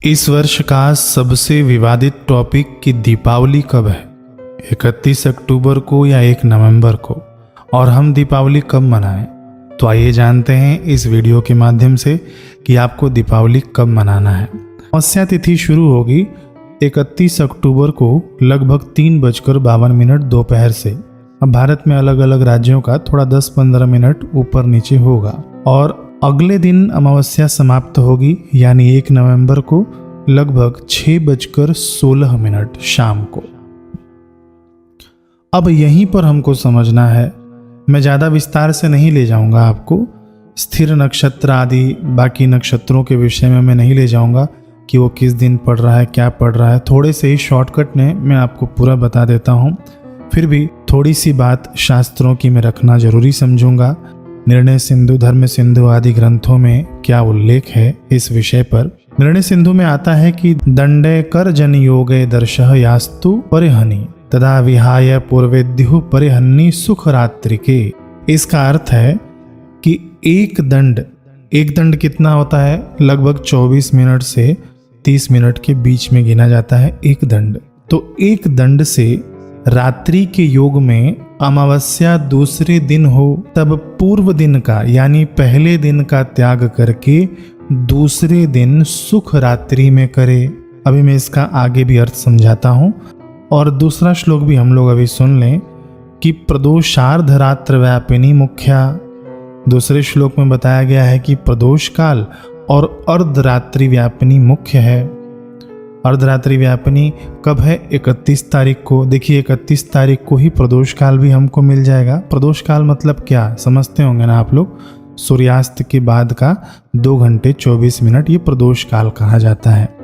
इस वर्ष का सबसे विवादित टॉपिक कि दीपावली कब है, 31 अक्टूबर को या 1 नवंबर को, और हम दीपावली कब मनाएं। तो आइए जानते हैं इस वीडियो के माध्यम से कि आपको दीपावली कब मनाना है। अमावस्या तिथि शुरू होगी 31 अक्टूबर को लगभग 3:52 दोपहर से। अब भारत में अलग अलग राज्यों का थोड़ा 10-15 मिनट ऊपर नीचे होगा और अगले दिन अमावस्या समाप्त होगी, यानी 1 नवंबर को लगभग 6:16 शाम को। अब यहीं पर हमको समझना है, मैं ज़्यादा विस्तार से नहीं ले जाऊंगा आपको, स्थिर नक्षत्र आदि बाकी नक्षत्रों के विषय में मैं नहीं ले जाऊंगा कि वो किस दिन पड़ रहा है, क्या पड़ रहा है। थोड़े से ही शॉर्टकट में मैं आपको पूरा बता देता हूँ। फिर भी थोड़ी सी बात शास्त्रों की मैं रखना जरूरी समझूंगा। निर्णय सिंधु, धर्म सिंधु आदि ग्रंथों में क्या उल्लेख है इस विषय पर। निर्णय सिंधु में आता है कि दंडे कर जन योगे दर्शः यास्तु परिहनि तदा विहाय पूर्वेद्यु परिहन्नि सुख रात्रि के। इसका अर्थ है कि एक दंड कितना होता है, लगभग 24 मिनट से 30 मिनट के बीच में गिना जाता है एक दंड। तो एक दंड से रात्रि के योग में अमावस्या दूसरे दिन हो तब पूर्व दिन का यानी पहले दिन का त्याग करके दूसरे दिन सुख रात्रि में करे। अभी मैं इसका आगे भी अर्थ समझाता हूँ और दूसरा श्लोक भी हम लोग अभी सुन लें कि प्रदोषार्ध रात्र व्यापिनी मुख्या। दूसरे श्लोक में बताया गया है कि प्रदोष काल और अर्धरात्रि व्यापिनी मुख्य है। अर्धरात्रि व्यापिनी कब है? 31 तारीख को। देखिए 31 तारीख को ही प्रदोष काल भी हमको मिल जाएगा। प्रदोष काल मतलब क्या समझते होंगे ना आप लोग, सूर्यास्त के बाद का 2 घंटे 24 मिनट, ये प्रदोष काल कहा जाता है।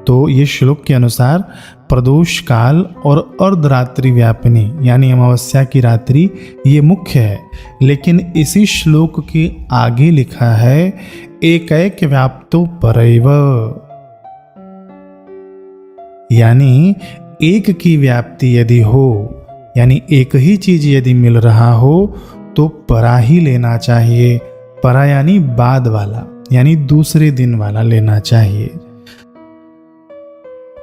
तो ये श्लोक के अनुसार प्रदोष काल और अर्धरात्रि व्यापिनी यानी अमावस्या की रात्रि ये मुख्य है। लेकिन इसी श्लोक के आगे लिखा है एकैक व्याप्तो परैव, यानी एक की व्याप्ति यदि हो, यानी एक ही चीज यदि मिल रहा हो तो परा ही लेना चाहिए। परा यानी बाद वाला, यानी दूसरे दिन वाला लेना चाहिए।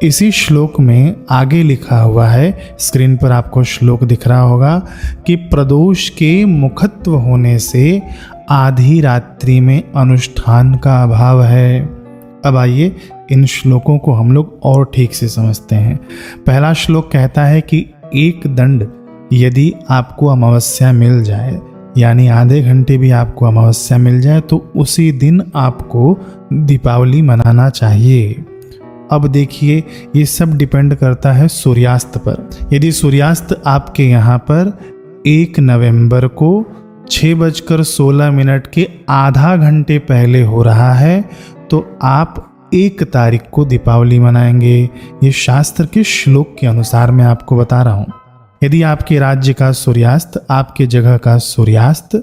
इसी श्लोक में आगे लिखा हुआ है, स्क्रीन पर आपको श्लोक दिख रहा होगा कि प्रदोष के मुखत्व होने से आधी रात्रि में अनुष्ठान का अभाव है। अब आइए इन श्लोकों को हम लोग और ठीक से समझते हैं। पहला श्लोक कहता है कि एक दंड यदि आपको अमावस्या मिल जाए, यानी आधे घंटे भी आपको अमावस्या मिल जाए, तो उसी दिन आपको दीपावली मनाना चाहिए। अब देखिए ये सब डिपेंड करता है सूर्यास्त पर। यदि सूर्यास्त आपके यहाँ पर 1 नवंबर को 6:16 के आधा घंटे पहले हो रहा है तो आप 1 तारीख को दीपावली मनाएंगे। ये शास्त्र के श्लोक के अनुसार मैं आपको बता रहा हूँ। यदि आपके राज्य का सूर्यास्त, आपके जगह का सूर्यास्त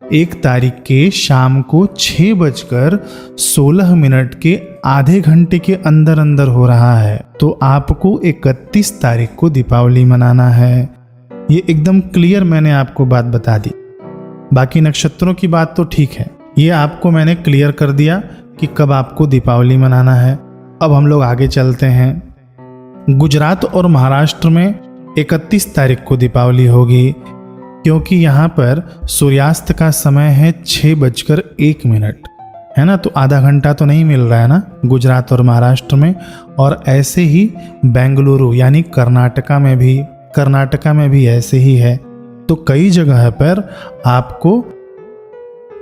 1 तारीख के शाम को 6:16 के आधे घंटे के अंदर अंदर हो रहा है तो आपको 31 तारीख को दीपावली मनाना है। ये एकदम क्लियर मैंने आपको बात बता दी। बाकी नक्षत्रों की बात तो ठीक है, ये आपको मैंने क्लियर कर दिया कि कब आपको दीपावली मनाना है। अब हम लोग आगे चलते हैं। गुजरात और महाराष्ट्र में 31 तारीख को दीपावली होगी, क्योंकि यहाँ पर सूर्यास्त का समय है 6:01, है ना। तो आधा घंटा तो नहीं मिल रहा है ना गुजरात और महाराष्ट्र में। और ऐसे ही बेंगलुरु यानी कर्नाटका में भी ऐसे ही है। तो कई जगह पर आपको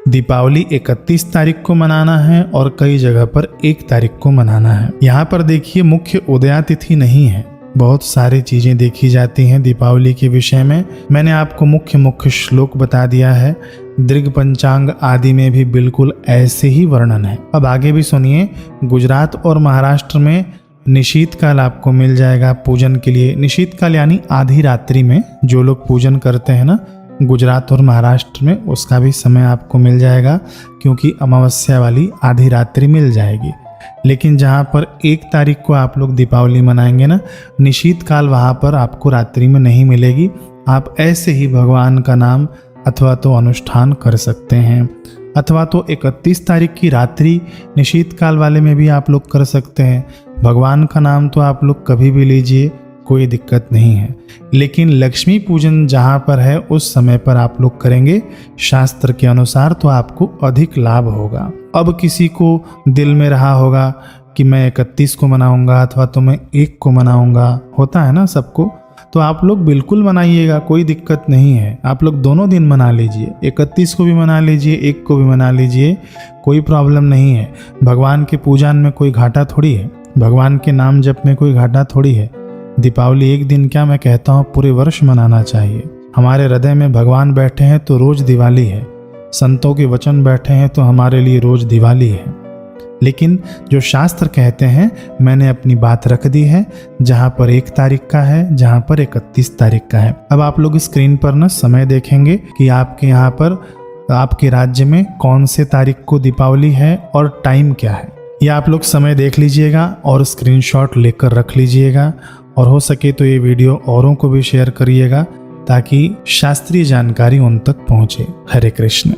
दीपावली 31 तारीख को मनाना है और कई जगह पर 1 तारीख को मनाना है। यहाँ पर देखिए मुख्य उदया तिथि नहीं है, बहुत सारी चीजें देखी जाती हैं दीपावली के विषय में। मैंने आपको मुख्य श्लोक बता दिया है। दृग पंचांग आदि में भी बिल्कुल ऐसे ही वर्णन है। अब आगे भी सुनिए। गुजरात और महाराष्ट्र में निशीत काल आपको मिल जाएगा पूजन के लिए। निशीत काल यानी आधी रात्रि में जो लोग पूजन करते हैं ना गुजरात और महाराष्ट्र में, उसका भी समय आपको मिल जाएगा, क्योंकि अमावस्या वाली आधी रात्रि मिल जाएगी। लेकिन जहाँ पर 1 तारीख को आप लोग दीपावली मनाएंगे ना, निशीत काल वहाँ पर आपको रात्रि में नहीं मिलेगी। आप ऐसे ही भगवान का नाम अथवा तो अनुष्ठान कर सकते हैं। अथवा तो 31 तारीख की रात्रि निशीत काल वाले में भी आप लोग कर सकते हैं। भगवान का नाम तो आप लोग कभी भी लीजिए, कोई दिक्कत नहीं है। लेकिन लक्ष्मी पूजन जहाँ पर है उस समय पर आप लोग करेंगे शास्त्र के अनुसार तो आपको अधिक लाभ होगा। अब किसी को दिल में रहा होगा कि मैं 31 को मनाऊंगा अथवा तो मैं 1 को मनाऊंगा, होता है ना सबको, तो आप लोग बिल्कुल मनाइएगा, कोई दिक्कत नहीं है। आप लोग दोनों दिन मना लीजिए, 31 को भी मना लीजिए, 1 को भी मना लीजिए, कोई प्रॉब्लम नहीं है। भगवान के पूजन में कोई घाटा थोड़ी है, भगवान के नाम जप में कोई घाटा थोड़ी है। दीपावली एक दिन क्या, मैं कहता हूँ पूरे वर्ष मनाना चाहिए। हमारे हृदय में भगवान बैठे हैं तो रोज दिवाली है, संतों के वचन बैठे हैं तो हमारे लिए रोज दिवाली है। लेकिन जो शास्त्र कहते हैं मैंने अपनी बात रख दी है, जहाँ पर 1 तारीख का है, जहाँ पर 31 तारीख का है। अब आप लोग स्क्रीन पर ना समय देखेंगे कि आपके यहाँ पर आपके राज्य में कौन से तारीख को दीपावली है और टाइम क्या है। ये आप लोग समय देख लीजिएगा और स्क्रीनशॉट लेकर रख लीजिएगा, और हो सके तो ये वीडियो औरों को भी शेयर करिएगा ताकि शास्त्रीय जानकारी उन तक पहुँचे। हरे कृष्ण।